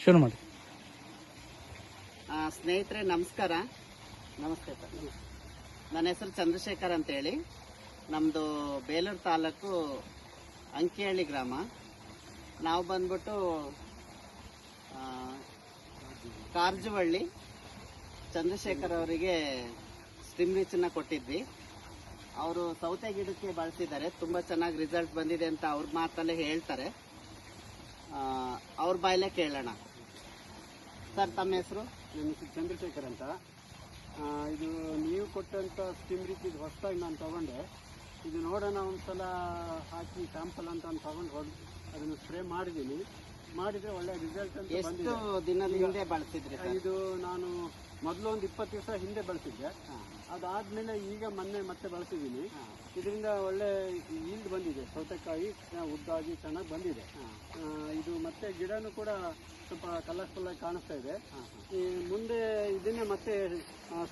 ಶುರು ಮಾಡಿ. ಸ್ನೇಹಿತರೆ ನಮಸ್ಕಾರ. ನಮಸ್ತೆ ಸರ್. ನನ್ನ ಹೆಸರು ಚಂದ್ರಶೇಖರ್ ಅಂತೇಳಿ. ನಮ್ಮದು ಬೇಲೂರು ತಾಲೂಕು ಅಂಕಿಹಳ್ಳಿ ಗ್ರಾಮ. ನಾವು ಬಂದ್ಬಿಟ್ಟು ಕಾರ್ಜುವಳ್ಳಿ ಚಂದ್ರಶೇಖರ್ ಅವರಿಗೆ ಸ್ಟಿಮ್ ರಿಚನ್ನ ಕೊಟ್ಟಿದ್ವಿ. ಅವರು ಸೌತೆ ಗಿಡಕ್ಕೆ ಬಳಸಿದ್ದಾರೆ, ತುಂಬ ಚೆನ್ನಾಗಿ ರಿಸಲ್ಟ್ ಬಂದಿದೆ ಅಂತ ಅವ್ರ ಮಾತಲ್ಲೇ ಹೇಳ್ತಾರೆ. ಅವ್ರ ಬಾಯಲ್ಲೇ ಕೇಳೋಣ. ಸರ್, ತಮ್ಮ ಹೆಸರು? ನನ್ನ ಹೆಸರು ಚಂದ್ರಶೇಖರ್ ಅಂತ. ಇದು ನೀವು ಕೊಟ್ಟಂಥ ಸ್ಟಿಮ್ ರಿಚ್ ಇದು ಹೊಸದಾಗಿ ನಾನು ತೊಗೊಂಡೆ. ಇದು ನೋಡೋಣ ಒಂದ್ಸಲ ಹಾಕಿ ಸ್ಯಾಂಪಲ್ ಅಂತ ತಗೊಂಡು ಅದನ್ನು ಸ್ಪ್ರೇ ಮಾಡಿದ್ದೀನಿ. ಮಾಡಿದರೆ ಒಳ್ಳೆ ರಿಸಲ್ಟ್ ಅಂತ ಬಂದಿದೆ. ಎಷ್ಟು ದಿನದ ಹಿಂದೆ ಬಳಸಿದ್ರಿ? ಇದು ನಾನು ಮೊದಲು ಒಂದು 20 ದಿವಸ ಹಿಂದೆ ಬಳಸಿದ್ದೆ. ಅದಾದಮೇಲೆ ಈಗ ಮೊನ್ನೆ ಮತ್ತೆ ಬಳಸಿದ್ದೀನಿ. ಇದರಿಂದ ಒಳ್ಳೆ ಈಲ್ಡ್ ಬಂದಿದೆ. ಸೌತೆಕಾಯಿ ಉದ್ದಾಗಿ ಚೆನ್ನಾಗಿ ಬಂದಿದೆ. ಇದು ಮತ್ತೆ ಗಿಡನೂ ಕೂಡ ಸ್ವಲ್ಪ ಕಲರ್ಫುಲ್ ಆಗಿ ಕಾಣಿಸ್ತಾ ಇದೆ. ಈ ಮುಂದೆ ಇದನ್ನೇ ಮತ್ತೆ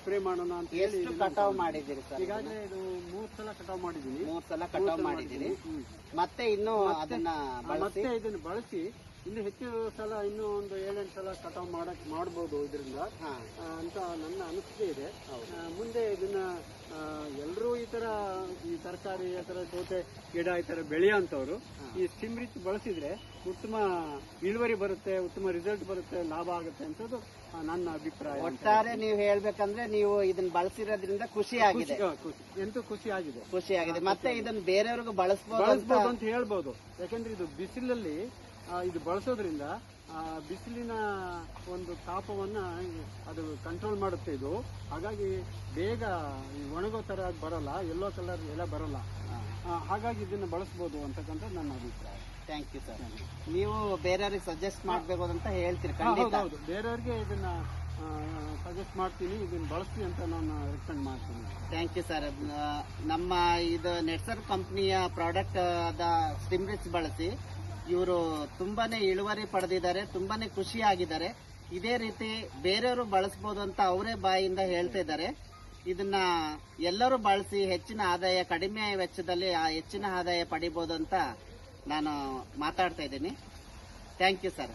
ಸ್ಪ್ರೇ ಮಾಡೋಣ ಅಂತ ಹೇಳಿ. ಕಟಾವ್ ಮಾಡಿದ್ದೀರಿ ಸರ್? ಈಗಾಗಲೇ ಇದು 3 ಸಲ ಕಟಾವ್ ಮಾಡಿದ್ದೀನಿ. 3 ಸಲ ಕಟಾವ್ ಮಾಡಿದ್ದೀನಿ. ಮತ್ತೆ ಇನ್ನೂ ಮತ್ತೆ ಇದನ್ನು ಬಳಸಿ ಇನ್ನು ಹೆಚ್ಚು ಸಲ ಇನ್ನೂ ಒಂದು 7-8 ಸಲ ಕಟಾವ್ ಮಾಡ್ಬೋದು ಇದರಿಂದ ಅಂತ ನನ್ನ ಅನಿಸಿಕೆ ಇದೆ. ಮುಂದೆ ಇದನ್ನ ಎಲ್ಲರೂ ಈ ತರಕಾರಿ ಈ ತರ ಸೌತೆ ಗಿಡ ಈ ತರ ಬೆಳೆಯೋಂಥವ್ರು ಈ ಸ್ಟಿಮ್ ರಿಚ್ ಬಳಸಿದ್ರೆ ಉತ್ತಮ ಇಳುವರಿ ಬರುತ್ತೆ, ಉತ್ತಮ ರಿಸಲ್ಟ್ ಬರುತ್ತೆ, ಲಾಭ ಆಗುತ್ತೆ ಅಂತದ್ದು ನನ್ನ ಅಭಿಪ್ರಾಯ. ಒಟ್ಟಾರೆ ನೀವು ಹೇಳ್ಬೇಕಂದ್ರೆ ನೀವು ಇದನ್ನ ಬಳಸಿರೋದ್ರಿಂದ ಖುಷಿ ಆಗಿದೆ. ಖುಷಿ ಆಗಿದೆ. ಮತ್ತೆ ಇದನ್ನ ಬೇರೆಯವ್ರಿಗೂ ಬಳಸಬಹುದು ಅಂತ ಹೇಳ್ಬೋದು. ಯಾಕಂದ್ರೆ ಇದು ಬಿಸಿಲಲ್ಲಿ ಇದು ಬಳಸೋದ್ರಿಂದ ಬಿಸಿಲಿನ ಒಂದು ತಾಪವನ್ನ ಅದು ಕಂಟ್ರೋಲ್ ಮಾಡುತ್ತೆ ಇದು. ಹಾಗಾಗಿ ಬೇಗ ಒಣಗೋ ತರ ಬರಲ್ಲ, ಯೆಲ್ಲೋ ಕಲರ್ ಎಲ್ಲ ಬರಲ್ಲ. ಹಾಗಾಗಿ ಇದನ್ನ ಬಳಸಬಹುದು ಅಂತಕ್ಕಂಥ ನನ್ನ ಅಭಿಪ್ರಾಯ. Thank you sir. ನೀವು ಬೇರೆಯವ್ರಿಗೆ ಸಜೆಸ್ಟ್ ಮಾಡಬೇಕು ಅಂತ ಹೇಳ್ತೀರಿ? ಹೌದು, ಬೇರೆಯವ್ರಿಗೆ ಇದನ್ನ ಸಜೆಸ್ಟ್ ಮಾಡ್ತೀನಿ, ಇದನ್ನ ಬಳಸ್ತೀನಿ ಅಂತ ನಾನು ರೆಕಮೆಂಡ್ ಮಾಡ್ತೀನಿ. Thank you sir. ನಮ್ಮ ಇದು ನೆಟ್ಸರ್ ಕಂಪ್ನಿಯ ಪ್ರಾಡಕ್ಟ್ ಆದ ಸ್ಟಿಮ್ ರಿಚ್ ಬಳಸಿ ಇವರು ತುಂಬಾನೇ ಇಳುವರಿ ಪಡೆದಿದ್ದಾರೆ, ತುಂಬಾನೇ ಖುಷಿಯಾಗಿದ್ದಾರೆ. ಇದೇ ರೀತಿ ಬೇರೆಯವರು ಬಳಸಬಹುದು ಅಂತ ಅವರೇ ಬಾಯಿಂದ ಹೇಳ್ತಾ ಇದ್ದಾರೆ. ಇದನ್ನ ಎಲ್ಲರೂ ಬಳಸಿ ಹೆಚ್ಚಿನ ಆದಾಯ, ಕಡಿಮೆ ವೆಚ್ಚದಲ್ಲಿ ಹೆಚ್ಚಿನ ಆದಾಯ ಪಡಿಬಹುದು ಅಂತ ನಾನು ಮಾತಾಡ್ತಾ ಇದ್ದೀನಿ. Thank you sir.